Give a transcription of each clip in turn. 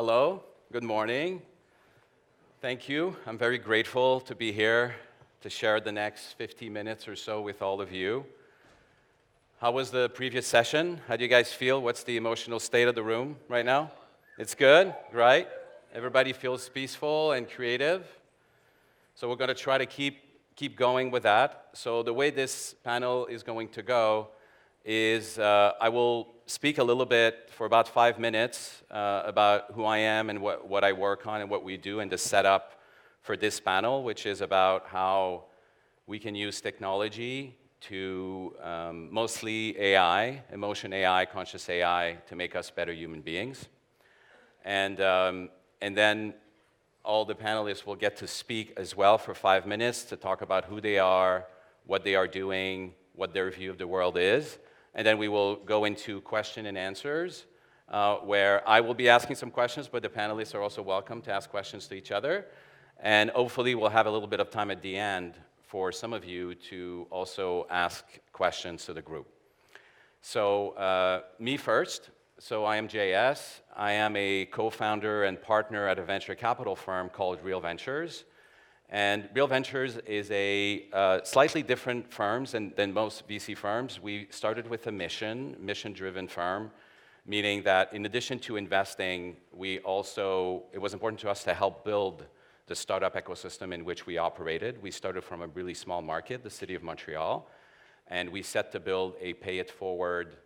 Hello, good morning. Thank you. I'm very grateful to be here to share the next 50 minutes or so with all of you. How was the previous session? How do you guys feel? What's the emotional state of the room right now? It's good, right? Everybody feels peaceful and creative. So we're going to try to keep going with that. So the way this panel is going to go is I will speak a little bit for about 5 minutes about who I am and what I work on and what we do, and the setup for this panel, which is about how we can use technology to mostly AI, emotion AI, conscious AI, to make us better human beings. And then all the panelists will get to speak as well for 5 minutes to talk about who they are, what they are doing, what their view of the world is. And then we will go into question and answers, where I will be asking some questions, but the panelists are also welcome to ask questions to each other. And hopefully we'll have a little bit of time at the end for some of you to also ask questions to the group. So me first. So I am JS. I am a co-founder and partner at a venture capital firm called Real Ventures. And Real Ventures is a slightly different firm than most VC firms. We started with a mission-driven firm, meaning that in addition to investing, it was important to us to help build the startup ecosystem in which we operated. We started from a really small market, the city of Montreal, and we set to build a pay-it-forward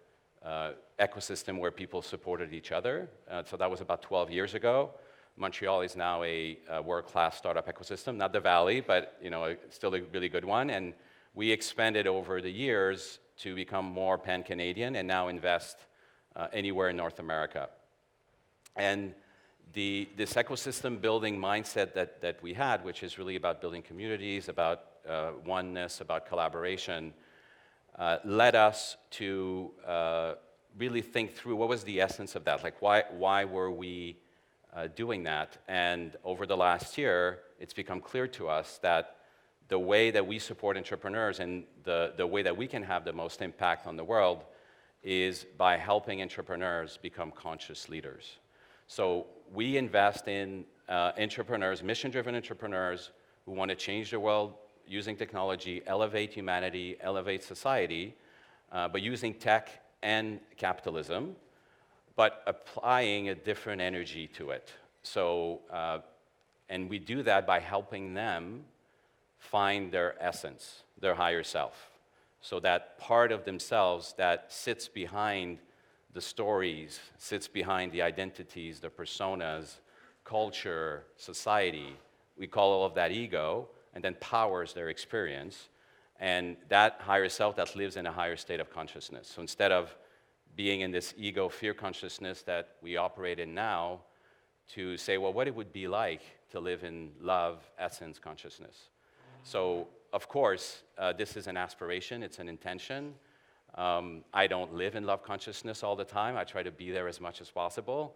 ecosystem where people supported each other. So that was about 12 years ago. Montreal is now a world-class startup ecosystem, not the Valley, but still a really good one. And we expanded over the years to become more pan-Canadian and now invest anywhere in North America. And this ecosystem building mindset that we had, which is really about building communities, about oneness, about collaboration, led us to really think through what was the essence of that. Like, why were we doing that? And over the last year, it's become clear to us that the way that we support entrepreneurs and the way that we can have the most impact on the world is by helping entrepreneurs become conscious leaders. So we invest in entrepreneurs, mission-driven entrepreneurs who want to change the world using technology, elevate humanity, elevate society, but using tech and capitalism, but applying a different energy to it. So, and we do that by helping them find their essence, their higher self. So that part of themselves that sits behind the stories, sits behind the identities, the personas, culture, society, we call all of that ego, and then powers their experience. And that higher self that lives in a higher state of consciousness. So instead of being in this ego fear consciousness that we operate in now, to say, well, what it would be like to live in love, essence, consciousness. So, of course, this is an aspiration, it's an intention. I don't live in love consciousness all the time. I try to be there as much as possible.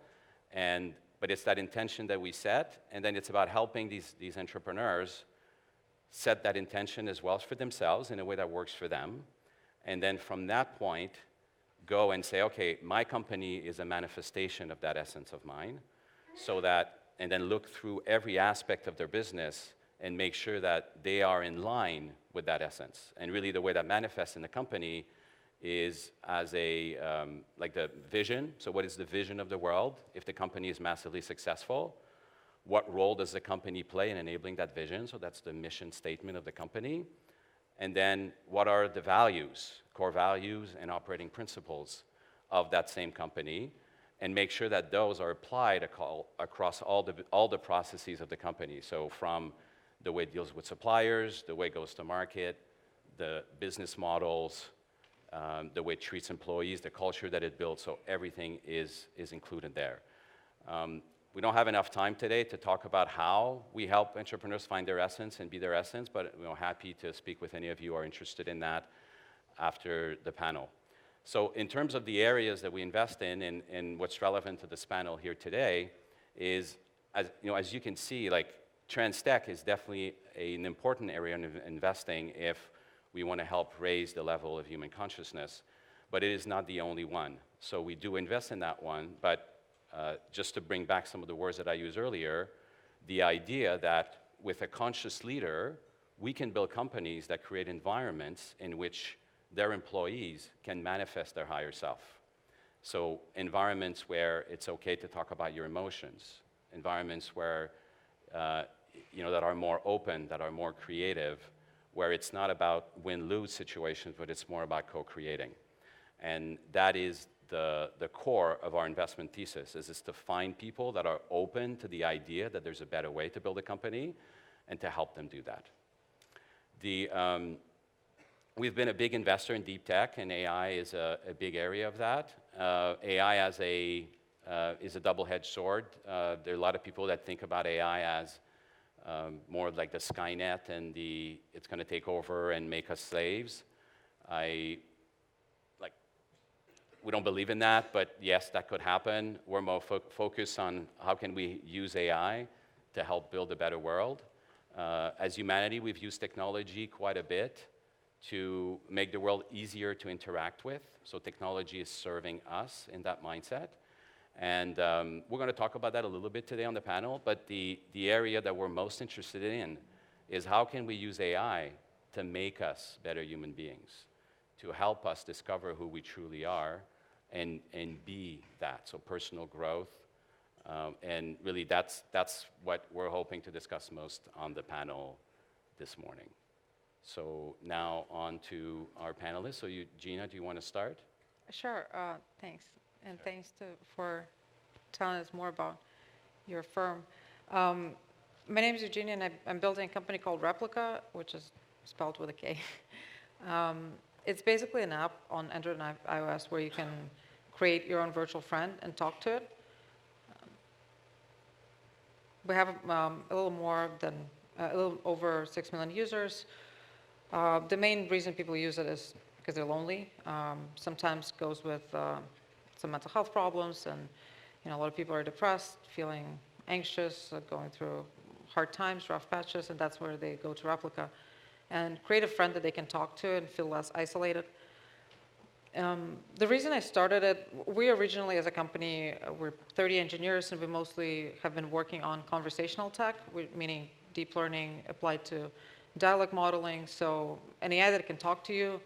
But it's that intention that we set, and then it's about helping these entrepreneurs set that intention as well for themselves in a way that works for them. And then from that point, go and say, okay, my company is a manifestation of that essence of mine, and then look through every aspect of their business and make sure that they are in line with that essence. And really the way that manifests in the company is as like the vision. So what is the vision of the world? If the company is massively successful, what role does the company play in enabling that vision? So that's the mission statement of the company. And then what are the values, core values and operating principles of that same company, and make sure that those are applied across all the processes of the company. So from the way it deals with suppliers, the way it goes to market, the business models, the way it treats employees, the culture that it builds, so everything is included there. We don't have enough time today to talk about how we help entrepreneurs find their essence and be their essence, but we're happy to speak with any of you who are interested in that after the panel. So in terms of the areas that we invest in and what's relevant to this panel here today is, as you can see, like trans tech is definitely an important area of investing if we want to help raise the level of human consciousness, but it is not the only one. So we do invest in that one, but Just to bring back some of the words that I used earlier, the idea that with a conscious leader, we can build companies that create environments in which their employees can manifest their higher self. So environments where it's okay to talk about your emotions, environments where, that are more open, that are more creative, where it's not about win-lose situations, but it's more about co-creating. And that is the core of our investment thesis, is to find people that are open to the idea that there's a better way to build a company and to help them do that. We've been a big investor in deep tech, and AI is a big area of that. AI is a double-edged sword. There are a lot of people that think about AI as more like the Skynet and it's going to take over and make us slaves. We don't believe in that, but yes, that could happen. We're more focused on how can we use AI to help build a better world. As humanity, we've used technology quite a bit to make the world easier to interact with. So technology is serving us in that mindset. And we're going to talk about that a little bit today on the panel, but the area that we're most interested in is how can we use AI to make us better human beings, to help us discover who we truly are and be that, so personal growth. And really that's what we're hoping to discuss most on the panel this morning. So now on to our panelists. So Eugenia, do you want to start? Sure, thanks. And thanks for telling us more about your firm. My name is Eugenia, and I'm building a company called Replika, which is spelled with a K. It's basically an app on Android and iOS where you can create your own virtual friend and talk to it. We have a little over 6 million users. The main reason people use it is because they're lonely. Sometimes goes with some mental health problems, and a lot of people are depressed, feeling anxious, going through hard times, rough patches, and that's where they go to Replika and create a friend that they can talk to and feel less isolated. The reason I started it, we originally as a company, we're 30 engineers, and we mostly have been working on conversational tech, meaning deep learning applied to dialogue modeling, so an AI that can talk to you.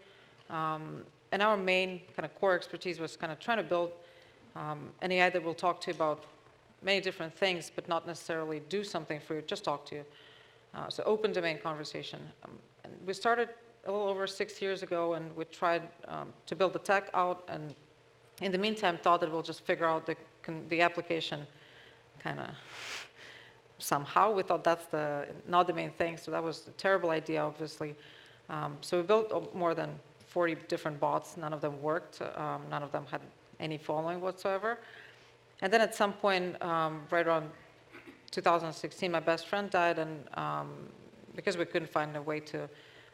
And our main kind of core expertise was kind of trying to build an AI that will talk to you about many different things, but not necessarily do something for you, just talk to you. So open domain conversation. And we started a little over 6 years ago, and we tried to build the tech out, and in the meantime thought that we'll just figure out the application kind of somehow. We thought that's not the main thing, so that was a terrible idea, obviously. So we built more than 40 different bots. None of them worked. None of them had any following whatsoever. And then at some point, right around 2016, my best friend died, and because we couldn't find a way to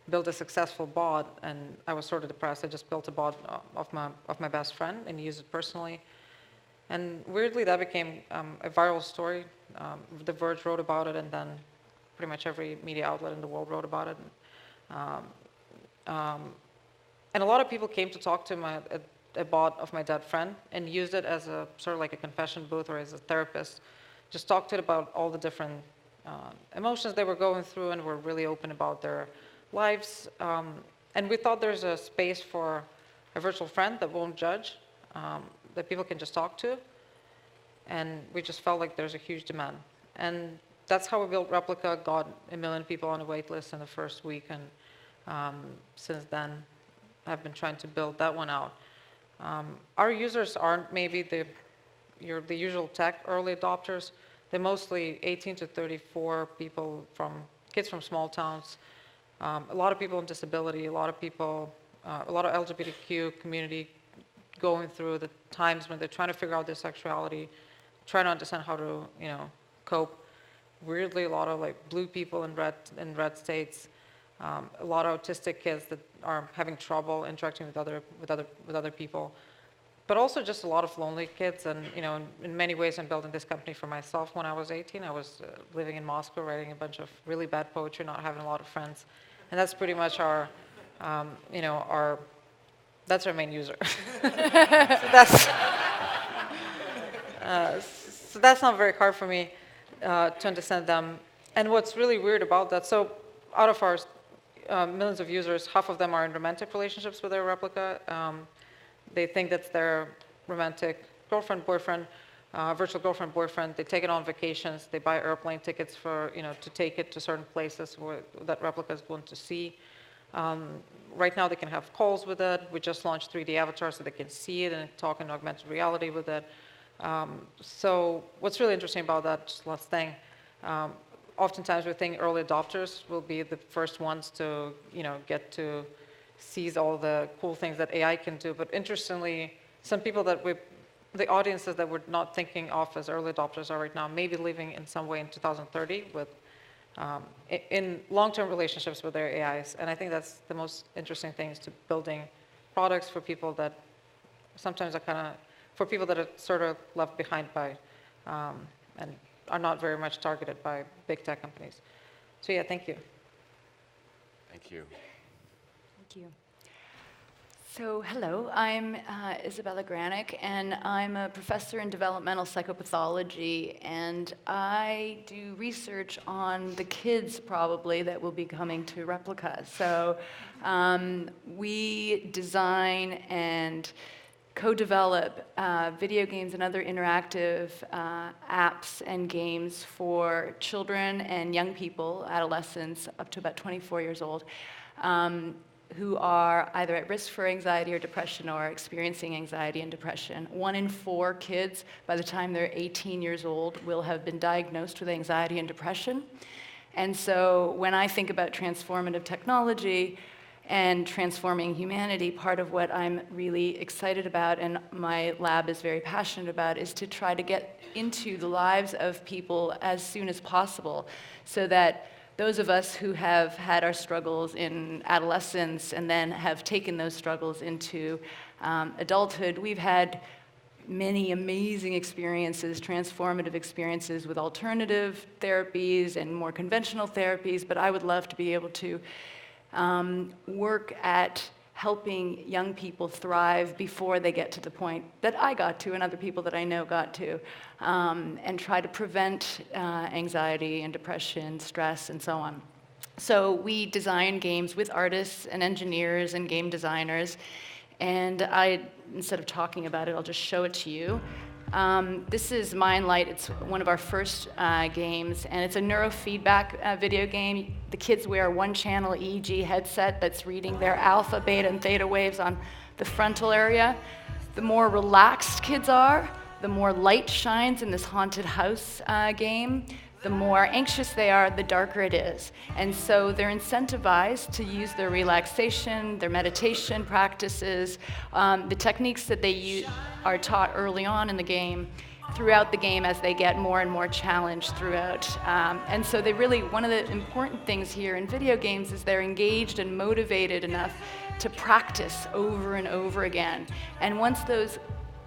build a successful bot, and I was sort of depressed, I just built a bot of my best friend and used it personally. And weirdly, that became a viral story. The Verge wrote about it, and then pretty much every media outlet in the world wrote about it. And a lot of people came to talk to a bot of my dead friend and used it as a sort of like a confession booth or as a therapist. Just talked to it about all the different emotions they were going through, and were really open about their lives. And we thought there's a space for a virtual friend that won't judge, that people can just talk to. And we just felt like there's a huge demand. And that's how we built Replika, got 1 million people on a wait list in the first week, and since then I've been trying to build that one out. Our users aren't maybe the usual tech early adopters. They're mostly 18 to 34 people, kids from small towns, a lot of people with disability, a lot of LGBTQ community going through the times when they're trying to figure out their sexuality, trying to understand how to, cope. Weirdly, a lot of like blue people in red states, a lot of autistic kids that are having trouble interacting with other people, but also just a lot of lonely kids. And in many ways, I'm building this company for myself. When I was 18, I was living in Moscow, writing a bunch of really bad poetry, not having a lot of friends, and that's pretty much that's our main user. So So that's not very hard for me to understand them. And what's really weird about that, so out of our millions of users, half of them are in romantic relationships with their Replika. They think that's their romantic girlfriend, boyfriend, virtual girlfriend, boyfriend. They take it on vacations. They buy airplane tickets for, to take it to certain places that Replika is going to see. Right now, they can have calls with it. We just launched 3D avatars so they can see it and talk in augmented reality with it. So what's really interesting about that, just last thing, oftentimes we think early adopters will be the first ones to, get to seize all the cool things that AI can do. But interestingly, some people that the audiences that we're not thinking of as early adopters are right now maybe living in some way in 2030 with in long-term relationships with their AIs. And I think that's the most interesting thing, is to building products for people that sometimes are for people that are sort of left behind by, and are not very much targeted by big tech companies. So yeah, thank you. Thank you. Thank you. So hello, I'm Isabela Granic, and I'm a professor in developmental psychopathology, and I do research on the kids probably that will be coming to Replika. So we design and co-develop video games and other interactive apps and games for children and young people, adolescents, up to about 24 years old, who are either at risk for anxiety or depression or experiencing anxiety and depression. 1 in 4 kids, by the time they're 18 years old, will have been diagnosed with anxiety and depression. And so when I think about transformative technology and transforming humanity, part of what I'm really excited about and my lab is very passionate about is to try to get into the lives of people as soon as possible, so that those of us who have had our struggles in adolescence and then have taken those struggles into adulthood, we've had many amazing experiences, transformative experiences with alternative therapies and more conventional therapies, but I would love to be able to work at helping young people thrive before they get to the point that I got to and other people that I know got to, and try to prevent anxiety and depression, stress, and so on. So we design games with artists and engineers and game designers, and instead of talking about it, I'll just show it to you. This is Mindlight. It's one of our first games, and it's a neurofeedback video game. The kids wear a one-channel EEG headset that's reading their alpha, beta, and theta waves on the frontal area. The more relaxed kids are, the more light shines in this haunted house game. The more anxious they are, the darker it is. And so they're incentivized to use their relaxation, their meditation practices, the techniques that they are taught early on in the game, throughout the game as they get more and more challenged throughout. And so one of the important things here in video games is they're engaged and motivated enough to practice over and over again. And once those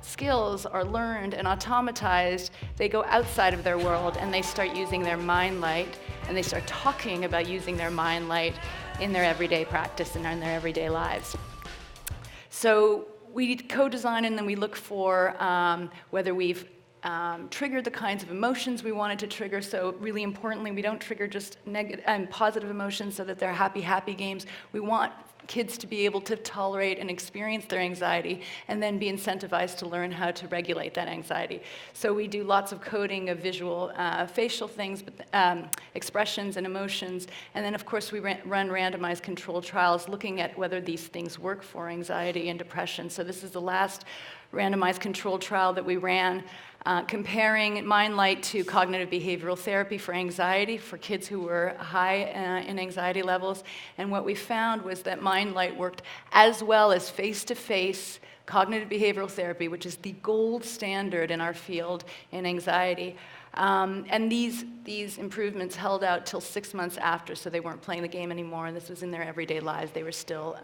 skills are learned and automatized, they go outside of their world and they start using their mind light, and they start talking about using their mind light in their everyday practice and in their everyday lives. So we co-design, and then we look for whether we've triggered the kinds of emotions we wanted to trigger. So really importantly, we don't trigger just negative and positive emotions so that they're happy games. We want kids to be able to tolerate and experience their anxiety and then be incentivized to learn how to regulate that anxiety. So we do lots of coding of visual, facial things, but, expressions and emotions. And then of course we run randomized controlled trials looking at whether these things work for anxiety and depression. So this is the last randomized controlled trial that we ran, comparing Mindlight to cognitive behavioral therapy for anxiety for kids who were high in anxiety levels. And what we found was that Mindlight worked as well as face-to-face cognitive behavioral therapy, which is the gold standard in our field in anxiety. And these improvements held out till 6 months after, so they weren't playing the game anymore, and this was in their everyday lives. They were still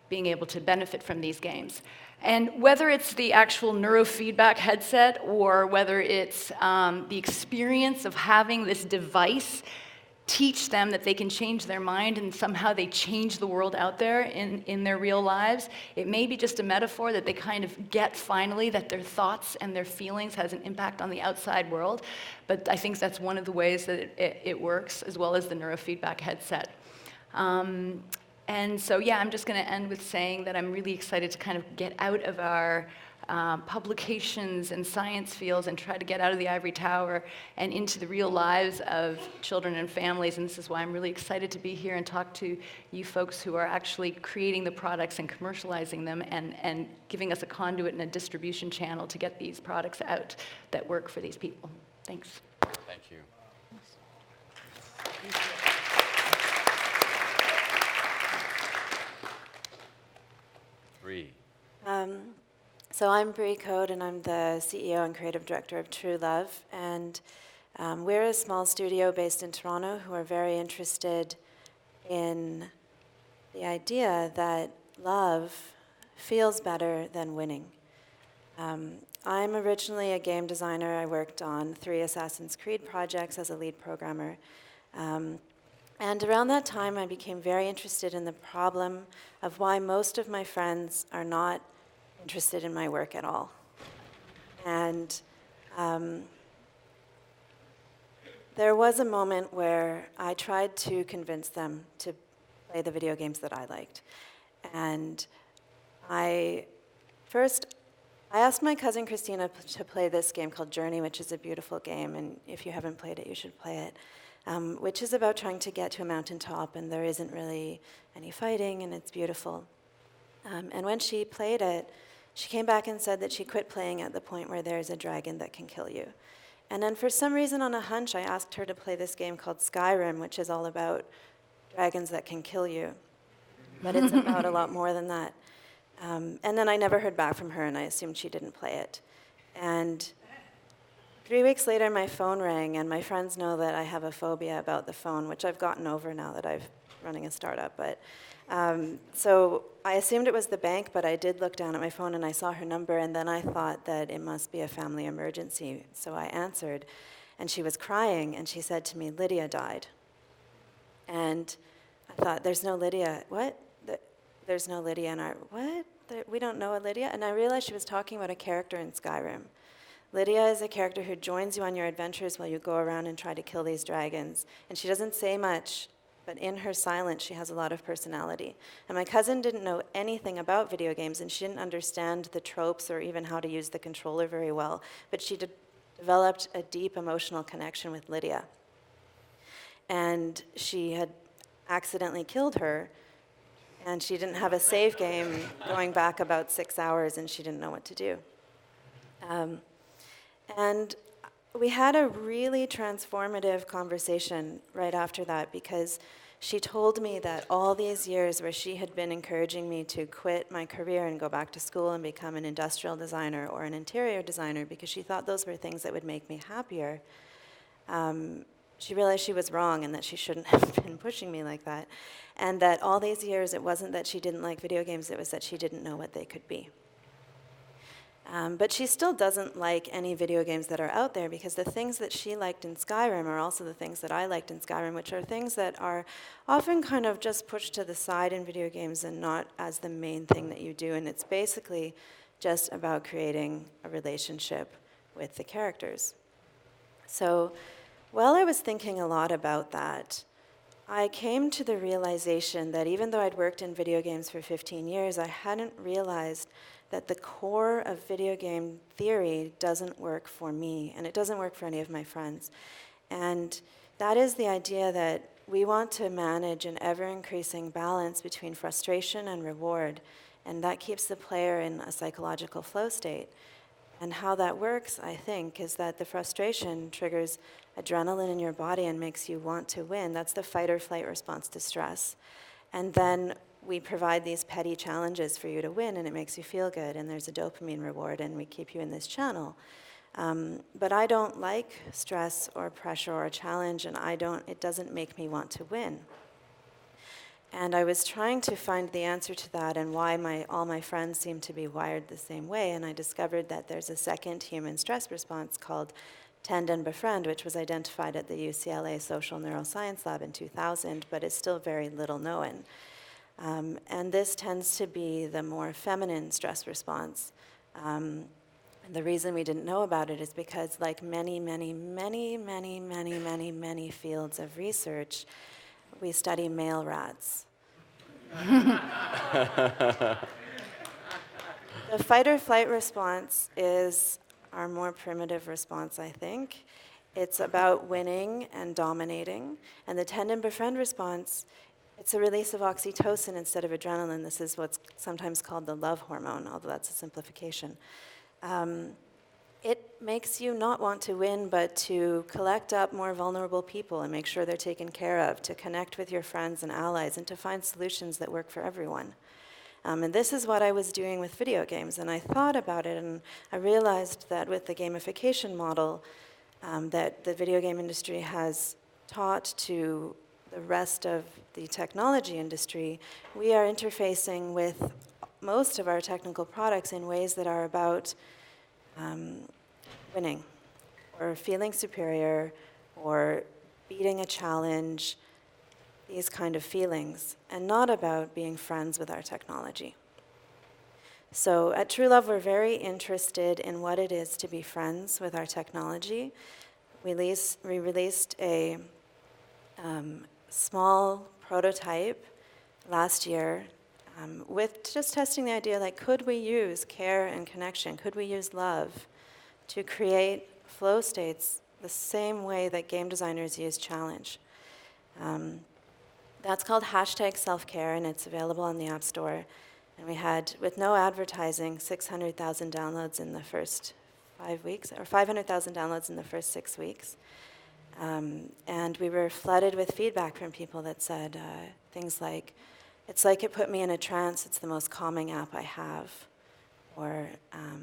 being able to benefit from these games. And whether it's the actual neurofeedback headset or whether it's the experience of having this device teach them that they can change their mind and somehow they change the world out there in their real lives. It may be just a metaphor that they kind of get finally that their thoughts and their feelings has an impact on the outside world, but I think that's one of the ways that it works, as well as the neurofeedback headset. And so, yeah, I'm just going to end with saying that I'm really excited to kind of get out of our publications and science fields and try to get out of the ivory tower and into the real lives of children and families. And this is why I'm really excited to be here and talk to you folks who are actually creating the products and commercializing them and giving us a conduit and a distribution channel to get these products out that work for these people. Thanks. Thank you. Brie. So I'm Brie Code, and I'm the CEO and creative director of True Love. And we're a small studio based in Toronto who are very interested in the idea that love feels better than winning. I'm originally a game designer. I worked on 3 Assassin's Creed projects as a lead programmer. And around that time, I became very interested in the problem of why most of my friends are not interested in my work at all. And there was a moment where I tried to convince them to play the video games that I liked. And I asked my cousin Christina to play this game called Journey, which is a beautiful game, and if you haven't played it, you should play it, which is about trying to get to a mountaintop, and there isn't really any fighting, and it's beautiful. And when she played it, she came back and said that she quit playing at the point where there's a dragon that can kill you. And then for some reason, on a hunch, I asked her to play this game called Skyrim, which is all about dragons that can kill you. But it's about a lot more than that. And then I never heard back from her, and I assumed she didn't play it. And 3 weeks later, my phone rang, and my friends know that I have a phobia about the phone, which I've gotten over now that I'm running a startup. But so I assumed it was the bank, but I did look down at my phone, and I saw her number, and then I thought that it must be a family emergency. So I answered, and she was crying, and she said to me, "Lydia died." And I thought, there's no Lydia. What? There's no Lydia in our, what? We don't know a Lydia? And I realized she was talking about a character in Skyrim. Lydia is a character who joins you on your adventures while you go around and try to kill these dragons. And she doesn't say much, but in her silence, she has a lot of personality. And my cousin didn't know anything about video games, and she didn't understand the tropes or even how to use the controller very well. But she developed a deep emotional connection with Lydia. And she had accidentally killed her, and she didn't have a save game going back about 6 hours, and she didn't know what to do. And we had a really transformative conversation right after that, because she told me that all these years where she had been encouraging me to quit my career and go back to school and become an industrial designer or an interior designer because she thought those were things that would make me happier, she realized she was wrong and that she shouldn't have been pushing me like that. And that all these years, it wasn't that she didn't like video games, it was that she didn't know what they could be. But she still doesn't like any video games that are out there, because the things that she liked in Skyrim are also the things that I liked in Skyrim, which are things that are often kind of just pushed to the side in video games and not as the main thing that you do. And it's basically just about creating a relationship with the characters. So while I was thinking a lot about that, I came to the realization that even though I'd worked in video games for 15 years, I hadn't realized that the core of video game theory doesn't work for me, and it doesn't work for any of my friends. And that is the idea that we want to manage an ever-increasing balance between frustration and reward, and that keeps the player in a psychological flow state. And how that works, I think, is that the frustration triggers adrenaline in your body and makes you want to win. That's the fight or flight response to stress. And then we provide these petty challenges for you to win, and it makes you feel good, and there's a dopamine reward, and we keep you in this channel. But I don't like stress or pressure or a challenge, and it doesn't make me want to win. And I was trying to find the answer to that and why all my friends seem to be wired the same way, and I discovered that there's a second human stress response called Tend and Befriend, which was identified at the UCLA Social Neuroscience Lab in 2000, but is still very little known. And this tends to be the more feminine stress response. And the reason we didn't know about it is because, like many fields of research, we study male rats. The fight or flight response is our more primitive response, I think. It's about winning and dominating. And the Tend and Befriend response, it's a release of oxytocin instead of adrenaline. This is what's sometimes called the love hormone, although that's a simplification. It makes you not want to win, but to collect up more vulnerable people and make sure they're taken care of, to connect with your friends and allies, and to find solutions that work for everyone. And this is what I was doing with video games, and I thought about it, and I realized that with the gamification model that the video game industry has taught to the rest of the technology industry, we are interfacing with most of our technical products in ways that are about winning, or feeling superior, or beating a challenge, these kind of feelings, and not about being friends with our technology. So at True Love, we're very interested in what it is to be friends with our technology. We released a small prototype last year with just testing the idea, like, could we use care and connection? Could we use love to create flow states the same way that game designers use challenge? That's called #selfcare, and it's available on the App Store. And we had, with no advertising, 600,000 downloads in the first 5 weeks, or 500,000 downloads in the first 6 weeks. And we were flooded with feedback from people that said things like, it's like it put me in a trance, it's the most calming app I have. Or,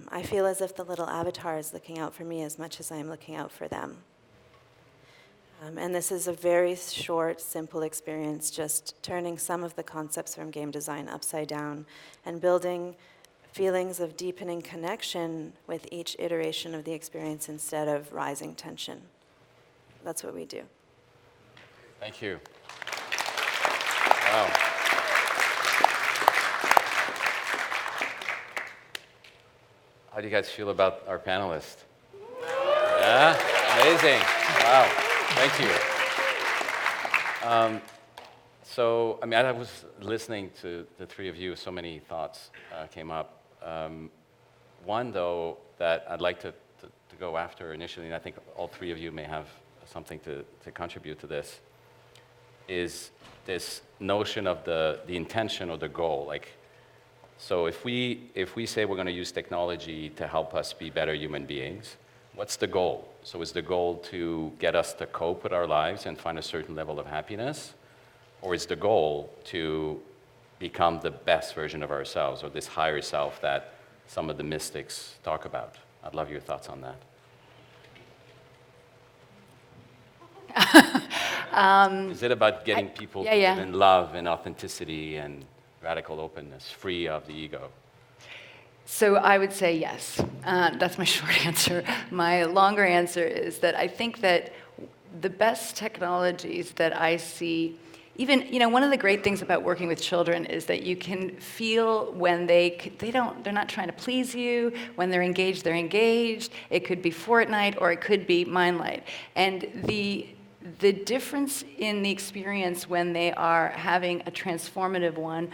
I feel as if the little avatar is looking out for me as much as I am looking out for them. And this is a very short, simple experience, just turning some of the concepts from game design upside down and building feelings of deepening connection with each iteration of the experience instead of rising tension. That's what we do. Thank you. Wow. How do you guys feel about our panelists? Yeah? Amazing. Wow. Thank you. So, I mean, I was listening to the three of you, so many thoughts came up. One, though, that I'd like to go after initially, and I think all three of you may have something to contribute to this, is this notion of the intention or the goal. Like, so if we say we're going to use technology to help us be better human beings, what's the goal? So is the goal to get us to cope with our lives and find a certain level of happiness? Or is the goal to become the best version of ourselves, or this higher self that some of the mystics talk about? I'd love your thoughts on that. Is it about getting people to live in love and authenticity and radical openness, free of the ego? So I would say yes. That's my short answer. My longer answer is that I think that the best technologies that I see, even, one of the great things about working with children is that you can feel when they're not trying to please you. When they're engaged, they're engaged. It could be Fortnite or it could be Mindlight. And the difference in the experience when they are having a transformative one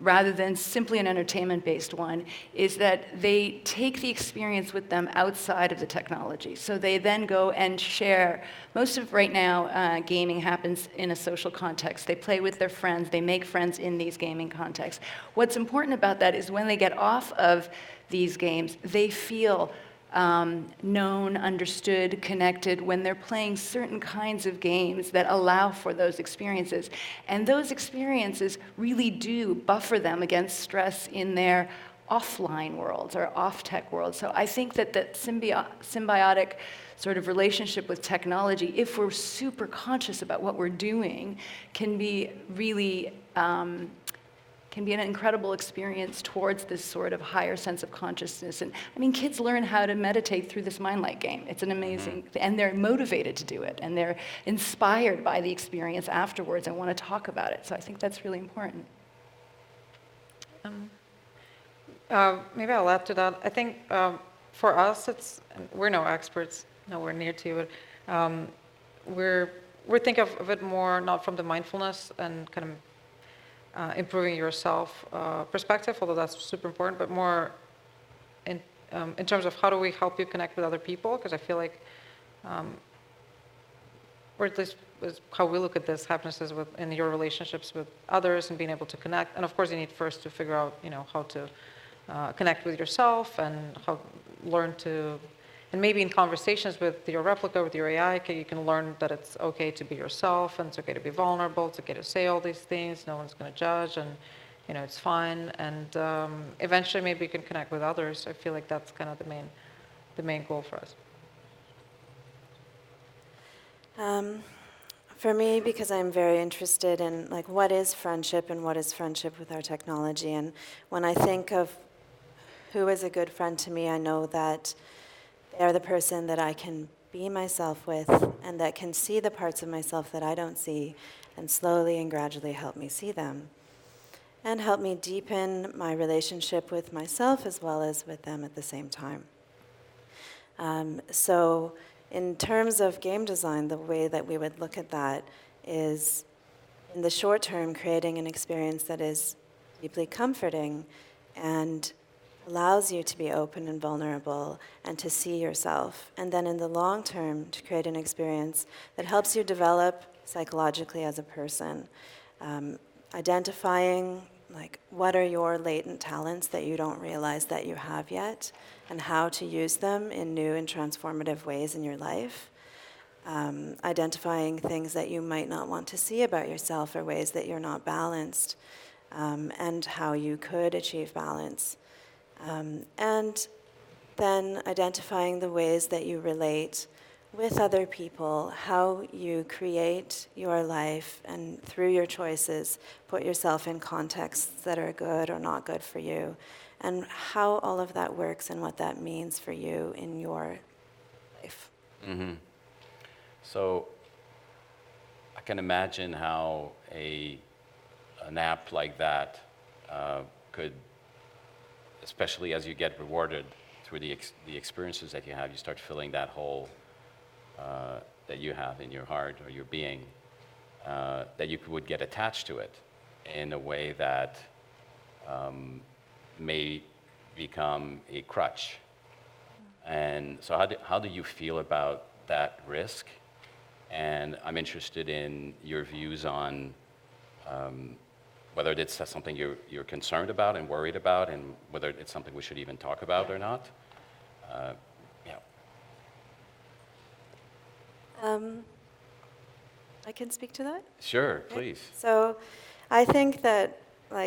rather than simply an entertainment-based one, is that they take the experience with them outside of the technology. So they then go and share. Most of right now, gaming happens in a social context. They play with their friends. They make friends in these gaming contexts. What's important about that is when they get off of these games, they feel known, understood, connected when they're playing certain kinds of games that allow for those experiences. And those experiences really do buffer them against stress in their offline worlds or off-tech worlds. So I think that that symbiotic sort of relationship with technology, if we're super conscious about what we're doing, can be really can be an incredible experience towards this sort of higher sense of consciousness. And I mean, kids learn how to meditate through this Mind Light game. It's an amazing, and they're motivated to do it, and they're inspired by the experience afterwards and want to talk about it. So I think that's really important. Maybe I'll add to that. I think for us, we're no experts, nowhere near to it. We think of it more not from the mindfulness and kind of improving yourself perspective, although that's super important, but more in terms of how do we help you connect with other people, because I feel like, or at least is how we look at this, happiness is in your relationships with others and being able to connect. And of course, you need first to figure out, how to connect with yourself and how learn to, and maybe in conversations with your Replika, with your AI, you can learn that it's okay to be yourself and it's okay to be vulnerable, it's okay to say all these things, no one's going to judge, and it's fine. And eventually maybe you can connect with others. I feel like that's kind of the main goal for us. For me, because I'm very interested in what is friendship and what is friendship with our technology, and when I think of who is a good friend to me, I know that they're the person that I can be myself with and that can see the parts of myself that I don't see and slowly and gradually help me see them and help me deepen my relationship with myself as well as with them at the same time. So in terms of game design, the way that we would look at that is, in the short term, creating an experience that is deeply comforting and allows you to be open and vulnerable and to see yourself. And then in the long term, to create an experience that helps you develop psychologically as a person, identifying what are your latent talents that you don't realize that you have yet, and how to use them in new and transformative ways in your life. Identifying things that you might not want to see about yourself or ways that you're not balanced, and how you could achieve balance. And then identifying the ways that you relate with other people, how you create your life, and through your choices, put yourself in contexts that are good or not good for you, and how all of that works and what that means for you in your life. Mm-hmm. So I can imagine how an app like that could, especially as you get rewarded through the experiences that you have, you start filling that hole that you have in your heart or your being, that you would get attached to it in a way that may become a crutch. And so how do you feel about that risk? And I'm interested in your views on whether it's something you're concerned about and worried about, and whether it's something we should even talk about or not. I can speak to that? Sure, please. So I think that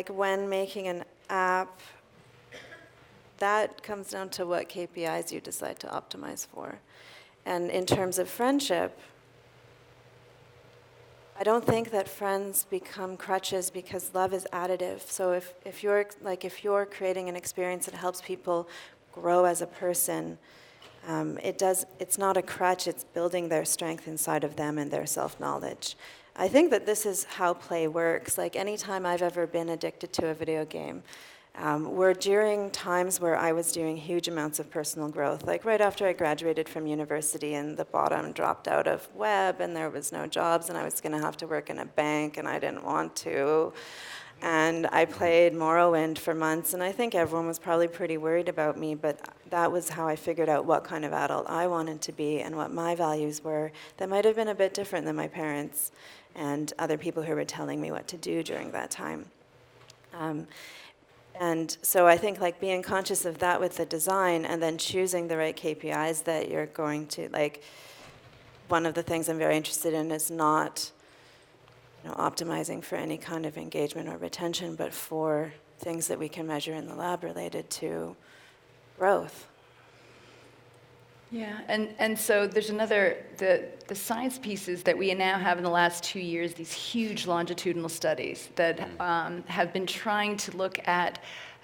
when making an app, that comes down to what KPIs you decide to optimize for. And in terms of friendship, I don't think that friends become crutches, because love is additive. So if you're creating an experience that helps people grow as a person, it's not a crutch, it's building their strength inside of them and their self-knowledge. I think that this is how play works. Anytime I've ever been addicted to a video game, were during times where I was doing huge amounts of personal growth, right after I graduated from university and the bottom dropped out of web and there was no jobs and I was going to have to work in a bank and I didn't want to. And I played Morrowind for months, and I think everyone was probably pretty worried about me, but that was how I figured out what kind of adult I wanted to be and what my values were that might have been a bit different than my parents and other people who were telling me what to do during that time. And so I think being conscious of that with the design and then choosing the right KPIs that you're going to, one of the things I'm very interested in is not optimizing for any kind of engagement or retention, but for things that we can measure in the lab related to growth. Yeah, and so there's another, the science pieces that we now have in the last 2 years, these huge longitudinal studies that have been trying to look at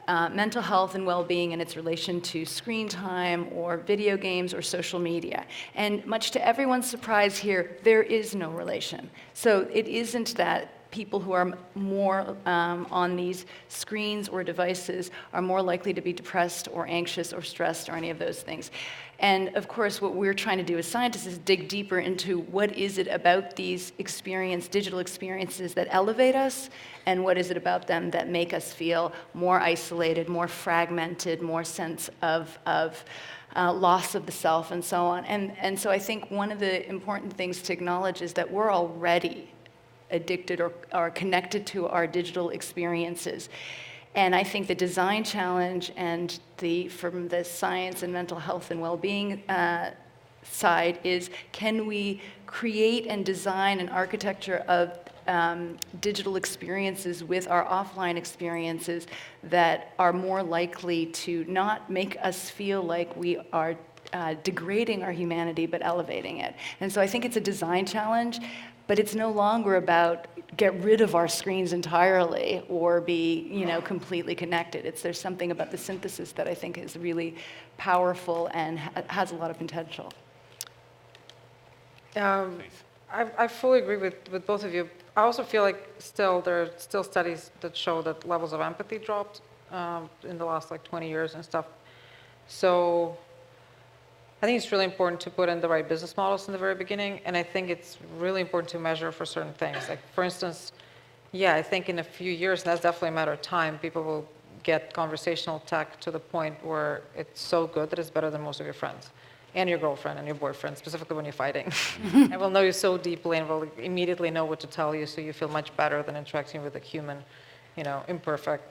mental health and well-being and its relation to screen time or video games or social media. And much to everyone's surprise here, there is no relation. So it isn't that people who are more on these screens or devices are more likely to be depressed or anxious or stressed or any of those things. And of course, what we're trying to do as scientists is dig deeper into what is it about these digital experiences that elevate us, and what is it about them that make us feel more isolated, more fragmented, more sense of loss of the self, and so on. And so I think one of the important things to acknowledge is that we're already addicted or connected to our digital experiences. And I think the design challenge and from the science and mental health and well-being side is, can we create and design an architecture of digital experiences with our offline experiences that are more likely to not make us feel like we are degrading our humanity, but elevating it. And so I think it's a design challenge, but it's no longer about get rid of our screens entirely or be, completely connected. There's something about the synthesis that I think is really powerful and has a lot of potential. I fully agree with both of you. I also feel like there are still studies that show that levels of empathy dropped in the last 20 years and stuff. So I think it's really important to put in the right business models in the very beginning, and I think it's really important to measure for certain things. Like, for instance, I think in a few years, and that's definitely a matter of time, people will get conversational tech to the point where it's so good that it's better than most of your friends and your girlfriend and your boyfriend, specifically when you're fighting. And will know you so deeply and will immediately know what to tell you, so you feel much better than interacting with a human, imperfect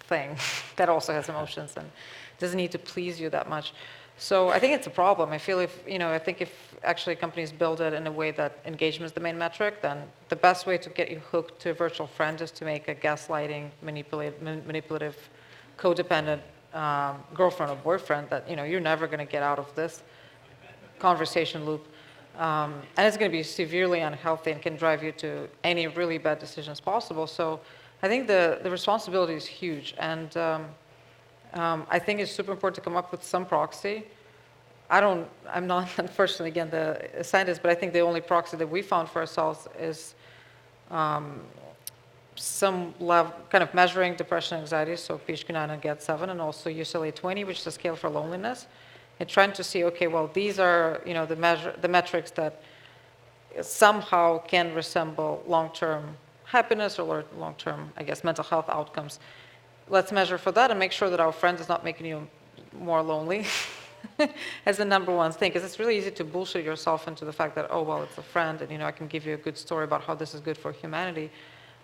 thing that also has emotions and doesn't need to please you that much. So I think it's a problem. I feel if actually companies build it in a way that engagement is the main metric, then the best way to get you hooked to a virtual friend is to make a gaslighting, manipulative, codependent girlfriend or boyfriend that you're never going to get out of this conversation loop. And it's going to be severely unhealthy and can drive you to any really bad decisions possible. So I think the responsibility is huge. And I think it's super important to come up with some proxy. I'm not, unfortunately, again, the scientist, but I think the only proxy that we found for ourselves is some level, kind of measuring depression and anxiety, so PHQ-9 and GAD-7, and also UCLA-20, which is a scale for loneliness, and trying to see, okay, well, these are, the metrics that somehow can resemble long-term happiness or long-term, mental health outcomes. Let's measure for that and make sure that our friend is not making you more lonely as the number one thing, because it's really easy to bullshit yourself into the fact that, oh, well, it's a friend, and I can give you a good story about how this is good for humanity.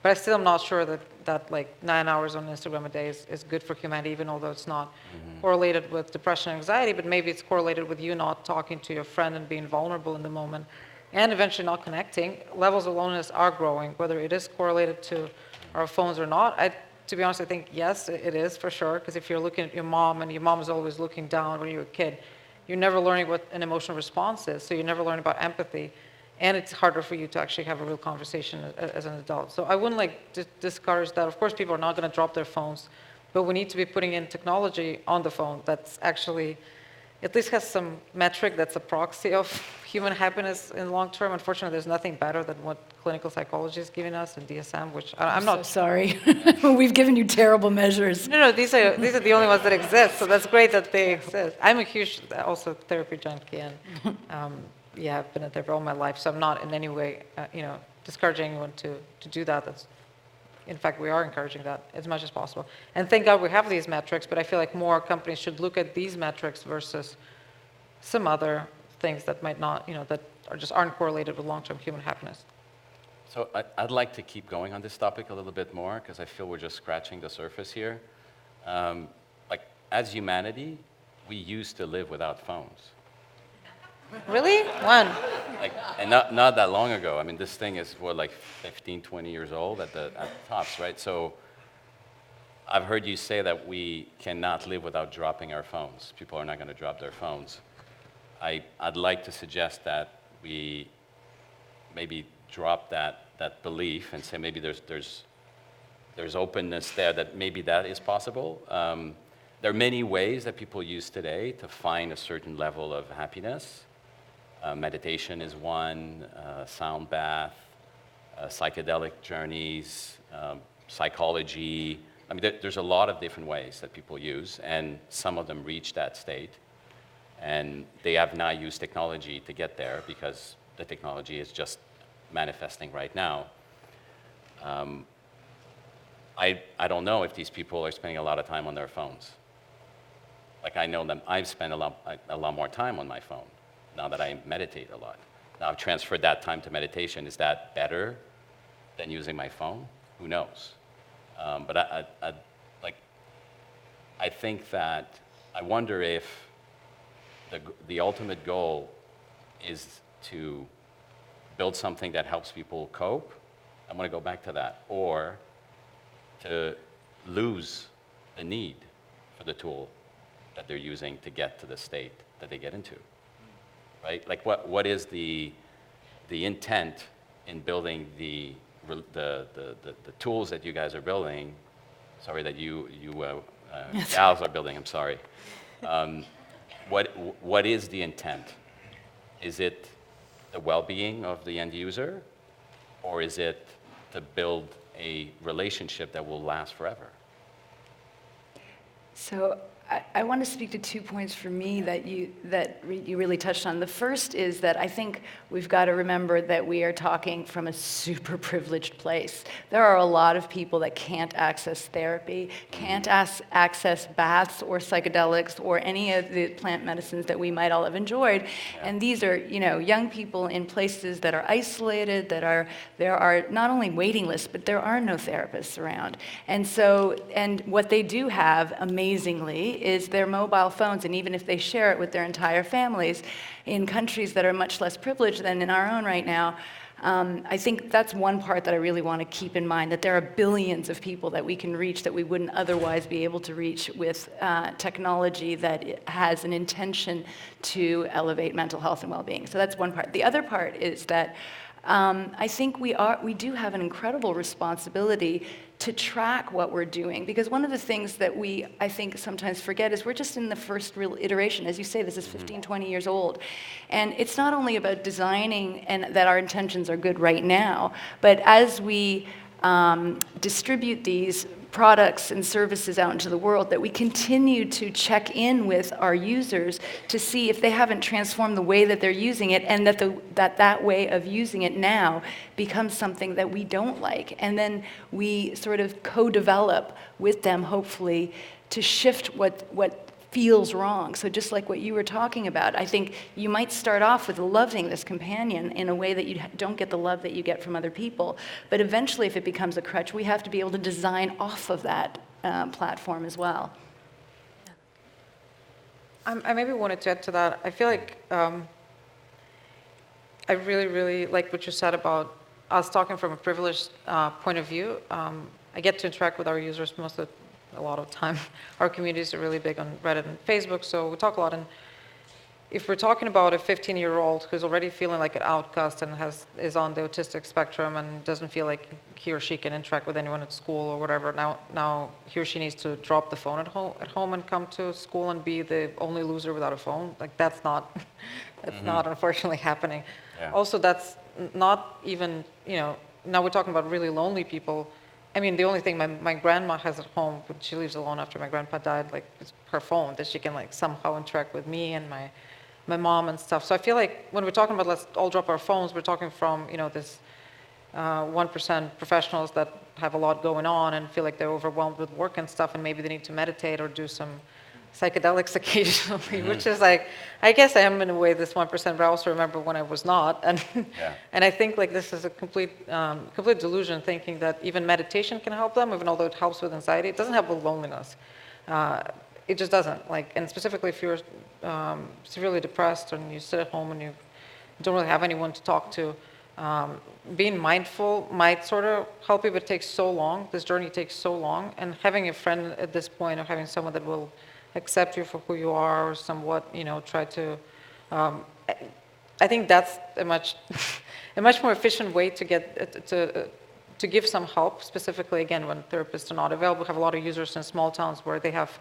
But I still am not sure that 9 hours on Instagram a day is good for humanity, even although it's not correlated with depression and anxiety, but maybe it's correlated with you not talking to your friend and being vulnerable in the moment, and eventually not connecting. Levels of loneliness are growing, whether it is correlated to our phones or not. To be honest, I think, yes, it is for sure, because if you're looking at your mom and your mom is always looking down when you're a kid, you're never learning what an emotional response is, so you never learn about empathy, and it's harder for you to actually have a real conversation as an adult. So I wouldn't discourage that. Of course, people are not going to drop their phones, but we need to be putting in technology on the phone that's actually at least has some metric that's a proxy of human happiness in the long term. Unfortunately, there's nothing better than what clinical psychology is giving us and DSM, which I'm not so sorry. We've given you terrible measures. No, these are the only ones that exist, so that's great that they exist. I'm a huge also therapy junkie, and I've been in therapy all my life, so I'm not in any way discouraging anyone to do that. In fact, we are encouraging that as much as possible. And thank God we have these metrics, but I feel like more companies should look at these metrics versus some other things that might not, that aren't correlated with long-term human happiness. So I'd like to keep going on this topic a little bit more, because I feel we're just scratching the surface here. As humanity, we used to live without phones. Really? When? And not that long ago. I mean, this thing is 15, 20 years old at the tops, right? So I've heard you say that we cannot live without dropping our phones. People are not going to drop their phones. I'd like to suggest that we maybe drop that belief and say maybe there's openness there that maybe that is possible. There are many ways that people use today to find a certain level of happiness. Meditation is one, sound bath, psychedelic journeys, psychology. I mean, there's a lot of different ways that people use, and some of them reach that state. And they have not used technology to get there because the technology is just manifesting right now. I don't know if these people are spending a lot of time on their phones. Like I know that I've spent a lot more time on my phone now that I meditate a lot. Now I've transferred that time to meditation. Is that better than using my phone? Who knows? But I think that I wonder if the ultimate goal is to build something that helps people cope. I'm going to go back to that, or to lose the need for the tool that they're using to get to the state that they get into, right? Like what is the intent in building the tools that you guys are building? Sorry, that you gals are building. I'm sorry. What is the intent? Is it the well-being of the end user, or is it to build a relationship that will last forever? So I want to speak to 2 points for me that you really touched on. The first is that I think we've got to remember that we are talking from a super privileged place. There are a lot of people that can't access therapy, can't access baths or psychedelics or any of the plant medicines that we might all have enjoyed. Yeah. And these are, young people in places that are isolated, there are not only waiting lists, but there are no therapists around. And what they do have, amazingly, is their mobile phones, and even if they share it with their entire families in countries that are much less privileged than in our own right now, I think that's one part that I really want to keep in mind, that there are billions of people that we can reach that we wouldn't otherwise be able to reach with technology that has an intention to elevate mental health and well-being. So that's one part. The other part is that I think we do have an incredible responsibility to track what we're doing, because one of the things that I think sometimes forget is we're just in the first real iteration. As you say, this is 15, 20 years old. And it's not only about designing and that our intentions are good right now, but as we distribute these products and services out into the world, that we continue to check in with our users to see if they haven't transformed the way that they're using it, and that way of using it now becomes something that we don't like. And then we sort of co-develop with them, hopefully, to shift what feels wrong. So just like what you were talking about, I think you might start off with loving this companion in a way that you don't get the love that you get from other people. But eventually, if it becomes a crutch, we have to be able to design off of that platform as well. I maybe wanted to add to that. I feel like I really, really like what you said about us talking from a privileged point of view. I get to interact with our users a lot of time. Our communities are really big on Reddit and Facebook, so we talk a lot. And if we're talking about a 15-year-old who's already feeling like an outcast and is on the autistic spectrum and doesn't feel like he or she can interact with anyone at school or whatever, now he or she needs to drop the phone at home and come to school and be the only loser without a phone. Like that's not not unfortunately happening. Yeah. Also, that's not even, now we're talking about really lonely people. I mean, the only thing my grandma has at home when she leaves alone after my grandpa died, like, is her phone, that she can, like, somehow interact with me and my mom and stuff. So I feel like when we're talking about let's all drop our phones, we're talking from, this 1% professionals that have a lot going on and feel like they're overwhelmed with work and stuff, and maybe they need to meditate or do some psychedelics occasionally, which is like, I guess I am in a way this 1%, but I also remember when I was not. And and I think like this is a complete delusion, thinking that even meditation can help them, even although it helps with anxiety. It doesn't help with loneliness. It just doesn't. Like, and specifically if you're severely depressed and you sit at home and you don't really have anyone to talk to, being mindful might sort of help you, but it takes so long. This journey takes so long. And having a friend at this point, or having someone that will accept you for who you are, or somewhat, try to I think that's a much, a much more efficient way to get to give some help, specifically again when therapists are not available. We have a lot of users in small towns where they have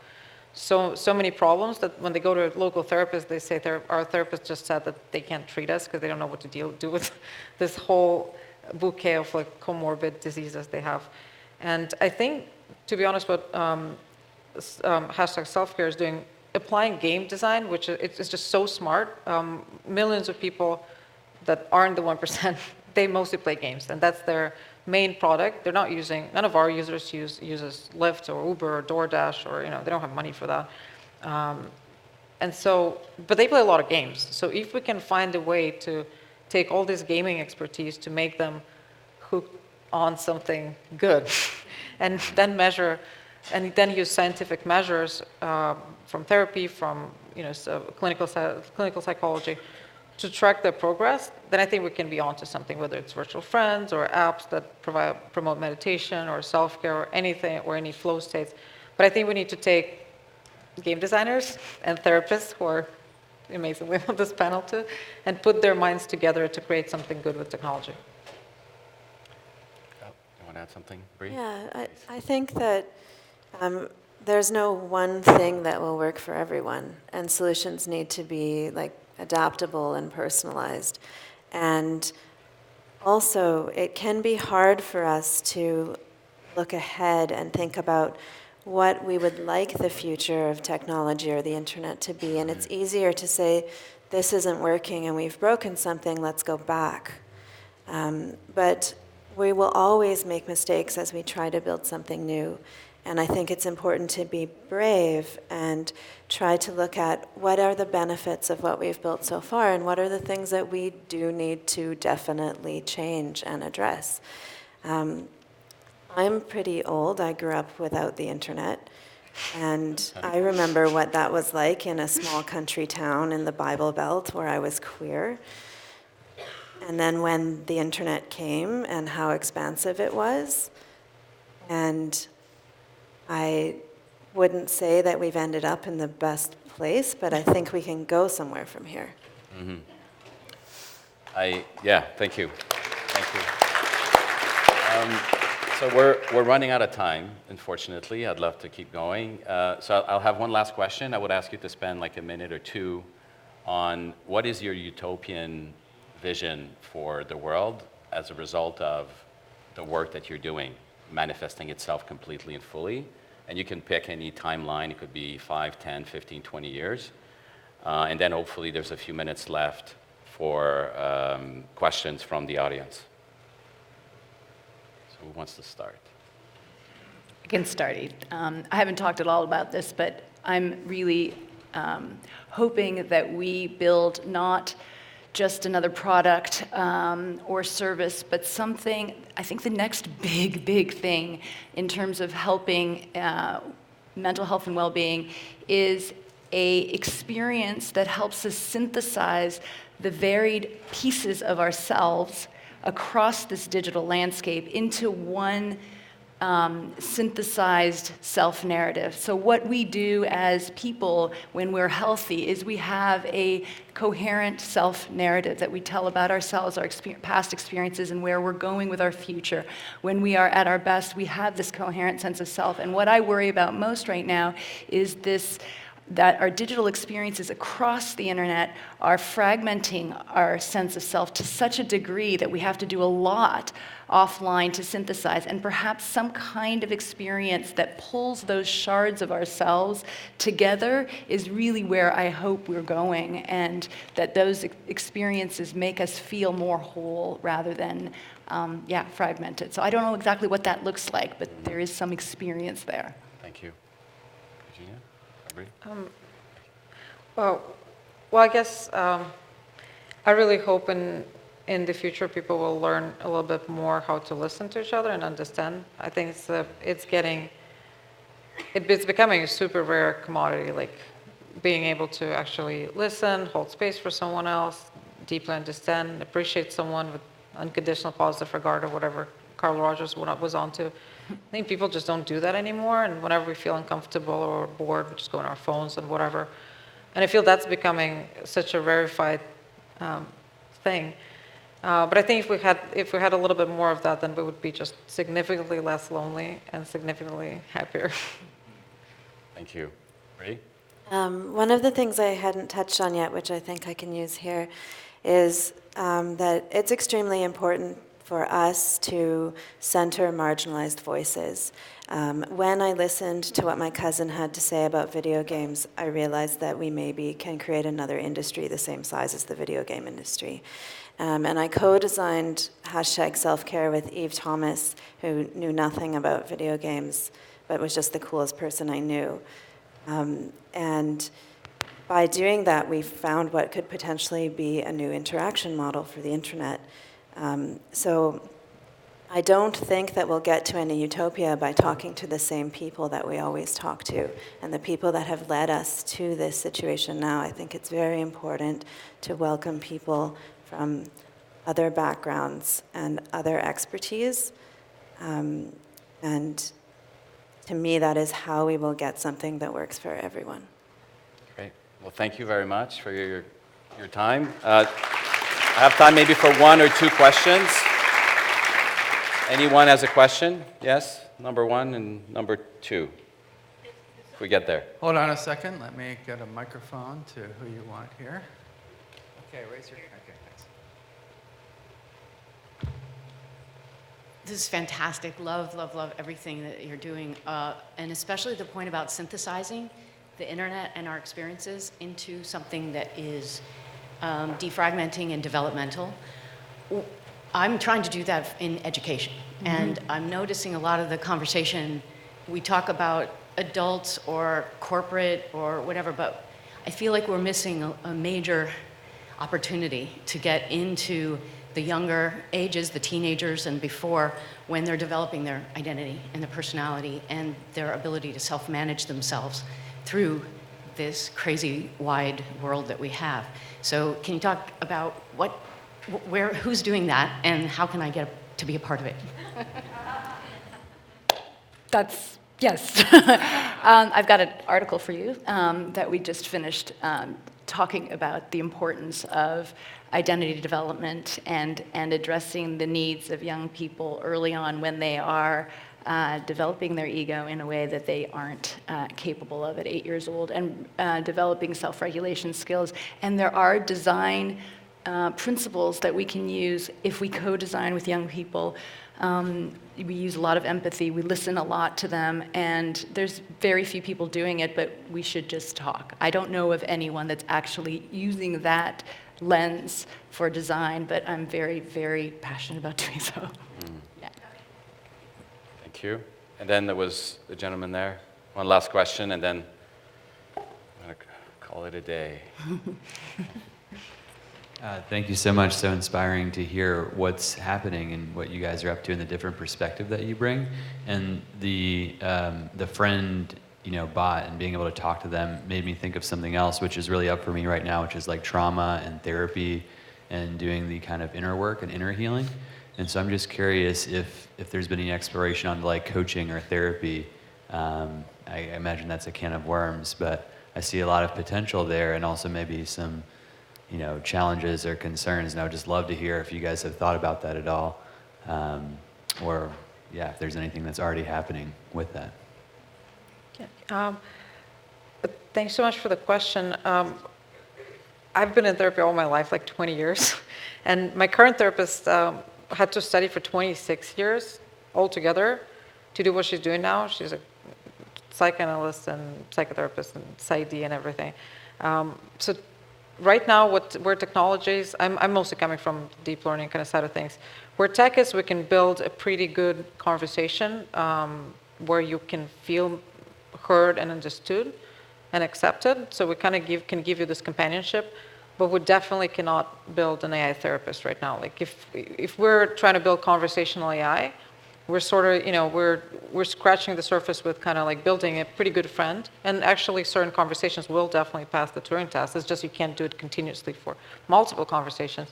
so many problems that when they go to a local therapist, they say our therapist just said that they can't treat us because they don't know what to do with this whole bouquet of like comorbid diseases they have. And I think, to be honest, what hashtag self-care is doing, applying game design, which is just so smart. Millions of people that aren't the 1%, they mostly play games, and that's their main product. They're not using, none of our users uses Lyft or Uber or DoorDash, or they don't have money for that. And so, but they play a lot of games. So if we can find a way to take all this gaming expertise to make them hooked on something good, and then measure, and then use scientific measures from therapy, from clinical psychology, to track their progress, then I think we can be onto something, whether it's virtual friends or apps that promote meditation or self-care or anything, or any flow states. But I think we need to take game designers and therapists, who are amazingly on this panel too, and put their minds together to create something good with technology. You want to add something, Brie? Yeah, I think that there's no one thing that will work for everyone, and solutions need to be like adaptable and personalized. And also, it can be hard for us to look ahead and think about what we would like the future of technology or the internet to be. And it's easier to say, this isn't working and we've broken something, let's go back. But we will always make mistakes as we try to build something new. And I think it's important to be brave and try to look at what are the benefits of what we've built so far, and what are the things that we do need to definitely change and address. I'm pretty old. I grew up without the internet. And I remember what that was like in a small country town in the Bible Belt where I was queer. And then when the internet came and how expansive it was, and I wouldn't say that we've ended up in the best place, but I think we can go somewhere from here. Mm-hmm. Thank you. Thank you. So we're running out of time, unfortunately. I'd love to keep going. So I'll have one last question. I would ask you to spend like a minute or two on what is your utopian vision for the world as a result of the work that you're doing, manifesting itself completely and fully. And you can pick any timeline. It could be 5, 10, 15, 20 years. And then hopefully there's a few minutes left for questions from the audience. So who wants to start? I can start. I haven't talked at all about this, but I'm really hoping that we build not just another product or service, but something, I think the next big thing in terms of helping mental health and well-being is a experience that helps us synthesize the varied pieces of ourselves across this digital landscape into one synthesized self-narrative. So what we do as people when we're healthy is we have a coherent self-narrative that we tell about ourselves, our past experiences, and where we're going with our future. When we are at our best, we have this coherent sense of self. And what I worry about most right now is that our digital experiences across the internet are fragmenting our sense of self to such a degree that we have to do a lot offline to synthesize, and perhaps some kind of experience that pulls those shards of ourselves together is really where I hope we're going, and that those experiences make us feel more whole rather than fragmented. So I don't know exactly what that looks like, but there is some experience there. Thank you. Eugenia? Brie? Well, I guess I really hope in the future people will learn a little bit more how to listen to each other and understand. I think it's becoming a super rare commodity, like being able to actually listen, hold space for someone else, deeply understand, appreciate someone with unconditional positive regard, or whatever Carl Rogers was onto. I think people just don't do that anymore, and whenever we feel uncomfortable or bored, we just go on our phones and whatever. And I feel that's becoming such a rarefied thing. But I think if we had a little bit more of that, then we would be just significantly less lonely and significantly happier. Thank you. Brie? One of the things I hadn't touched on yet, which I think I can use here, is that it's extremely important for us to center marginalized voices. When I listened to what my cousin had to say about video games, I realized that we maybe can create another industry the same size as the video game industry. And I co-designed #selfcare with Eve Thomas, who knew nothing about video games, but was just the coolest person I knew. And by doing that, we found what could potentially be a new interaction model for the internet. So I don't think that we'll get to any utopia by talking to the same people that we always talk to, and the people that have led us to this situation now. I think it's very important to welcome people from other backgrounds and other expertise. And to me, that is how we will get something that works for everyone. Great. Well, thank you very much for your time. I have time maybe for one or two questions. Anyone has a question? Yes? Number one and number two. If we get there. Hold on a second. Let me get a microphone to who you want here. Okay, raise your hand. Okay, thanks. This is fantastic. Love, love, love everything that you're doing. And especially the point about synthesizing the internet and our experiences into something that is defragmenting and developmental. I'm trying to do that in education. Mm-hmm. And I'm noticing a lot of the conversation, we talk about adults or corporate or whatever, but I feel like we're missing a major opportunity to get into the younger ages, the teenagers and before, when they're developing their identity and their personality and their ability to self-manage themselves through this crazy wide world that we have. So can you talk about who's doing that and how can I get to be a part of it? Yes. I've got an article for you that we just finished talking about the importance of identity development and addressing the needs of young people early on when they are developing their ego in a way that they aren't capable of at 8 years old, and developing self-regulation skills. And there are design principles that we can use if we co-design with young people. We use a lot of empathy, we listen a lot to them, and there's very few people doing it, but we should just talk. I don't know of anyone that's actually using that lens for design, but I'm very, very passionate about doing so. Yeah. Thank you. And then there was the gentleman there. One last question, and then I'm going to call it a day. Thank you so much. So inspiring to hear what's happening and what you guys are up to and the different perspective that you bring. And the friend, bot and being able to talk to them made me think of something else, which is really up for me right now, which is like trauma and therapy and doing the kind of inner work and inner healing. And so I'm just curious if there's been any exploration on like coaching or therapy. I imagine that's a can of worms, but I see a lot of potential there and also maybe some challenges or concerns, and I would just love to hear if you guys have thought about that at all, or if there's anything that's already happening with that. Thanks so much for the question. I've been in therapy all my life, like 20 years, and my current therapist had to study for 26 years altogether to do what she's doing now. She's a psychoanalyst and psychotherapist and PsyD and everything. So right now, where technologies, I'm mostly coming from deep learning kind of side of things. Where tech is, we can build a pretty good conversation where you can feel heard and understood and accepted. So we kind of can give you this companionship, but we definitely cannot build an AI therapist right now. Like if we're trying to build conversational AI, we're sort of, we're scratching the surface with kind of like building a pretty good friend. And actually certain conversations will definitely pass the Turing test. It's just you can't do it continuously for multiple conversations.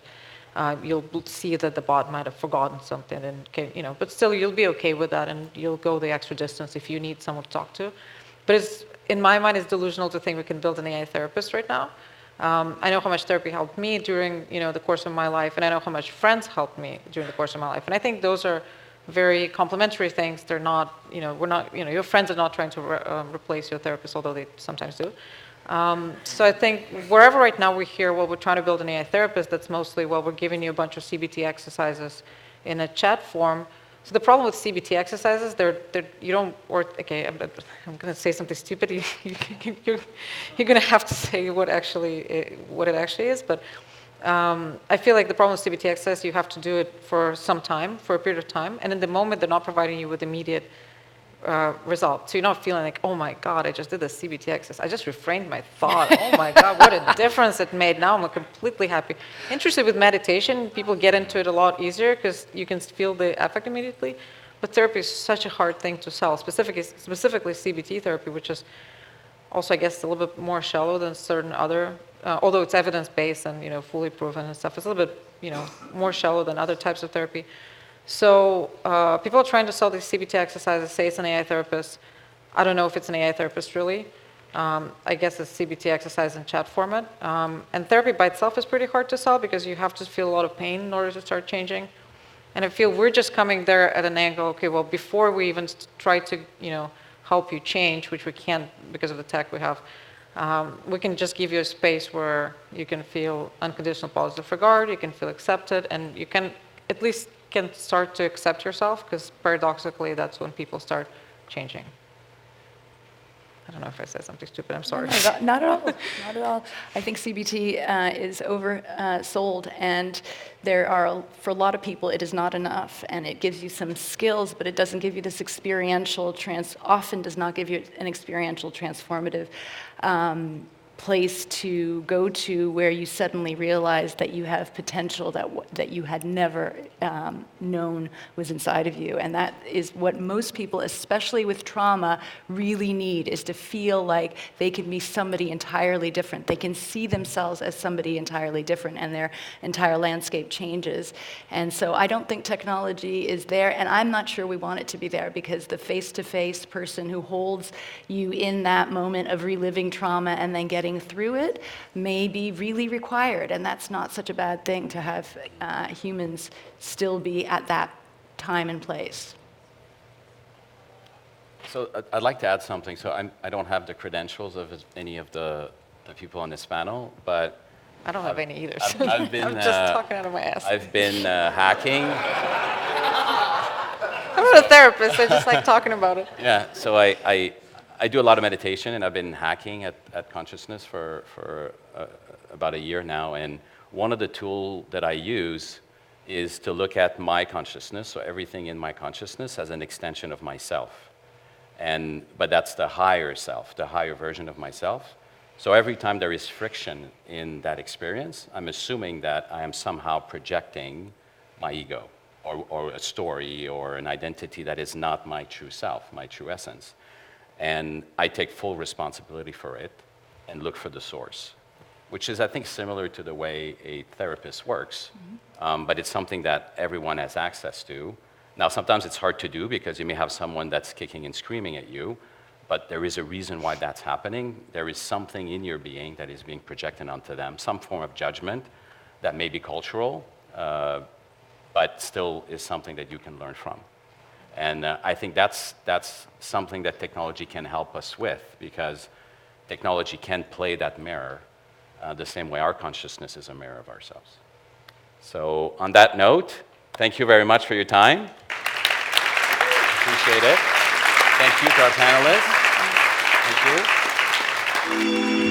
You'll see that the bot might have forgotten something, and but still you'll be okay with that, and you'll go the extra distance if you need someone to talk to. But in my mind, it's delusional to think we can build an AI therapist right now. I know how much therapy helped me during, the course of my life, and I know how much friends helped me during the course of my life. And I think those are very complementary things. They're not, we're not, your friends are not trying to replace your therapist, although they sometimes do. So I think wherever right now we hear, well, we're trying to build an AI therapist, that's mostly, well, we're giving you a bunch of CBT exercises in a chat form. So the problem with CBT exercises, you don't, or, okay, I'm going to say something stupid. You're going to have to say what it actually is. But I feel like the problem with CBT exercise, you have to do it for some time, for a period of time. And in the moment, they're not providing you with immediate result. So you're not feeling like, oh my God, I just did a CBT exercise. I just reframed my thought. Oh my God, what a difference it made. Now I'm completely happy. Interested with meditation, people get into it a lot easier because you can feel the effect immediately. But therapy is such a hard thing to sell, specifically CBT therapy, which is also, I guess, a little bit more shallow than certain other, although it's evidence-based and fully proven and stuff. It's a little bit more shallow than other types of therapy. So people are trying to sell these CBT exercises, say it's an AI therapist. I don't know if it's an AI therapist really. I guess it's CBT exercise in chat format. And therapy by itself is pretty hard to sell because you have to feel a lot of pain in order to start changing. And I feel we're just coming there at an angle, okay, well, before we even try to help you change, which we can't because of the tech we have, we can just give you a space where you can feel unconditional positive regard, you can feel accepted, and you can at least can start to accept yourself, because paradoxically, that's when people start changing. I don't know if I said something stupid, I'm sorry. No, not at all, not at all. I think CBT is oversold, and for a lot of people, it is not enough, and it gives you some skills, but it doesn't give you this often does not give you an experiential transformative place to go to where you suddenly realize that you have potential that you had never known was inside of you. And that is what most people, especially with trauma, really need, is to feel like they can be somebody entirely different. They can see themselves as somebody entirely different, and their entire landscape changes. And so I don't think technology is there, and I'm not sure we want it to be there, because the face-to-face person who holds you in that moment of reliving trauma and then getting through it may be really required, and that's not such a bad thing to have humans still be at that time and place. So I'd like to add something. So I don't have the credentials of any of the people on this panel, but I don't have any either. So I've been, I'm just talking out of my ass. I've been hacking. I'm not a therapist, I just like talking about it. Yeah, so I do a lot of meditation, and I've been hacking at consciousness for about a year now. And one of the tools that I use is to look at my consciousness, so everything in my consciousness as an extension of myself. But that's the higher self, the higher version of myself. So every time there is friction in that experience, I'm assuming that I am somehow projecting my ego, or a story, or an identity that is not my true self, my true essence. And I take full responsibility for it and look for the source, which is, I think, similar to the way a therapist works. But it's something that everyone has access to. Now, sometimes it's hard to do because you may have someone that's kicking and screaming at you, but there is a reason why that's happening. There is something in your being that is being projected onto them, some form of judgment that may be cultural, but still is something that you can learn from. And I think that's something that technology can help us with, because technology can play that mirror the same way our consciousness is a mirror of ourselves. So on that note, thank you very much for your time. Appreciate it. Thank you to our panelists. Thank you.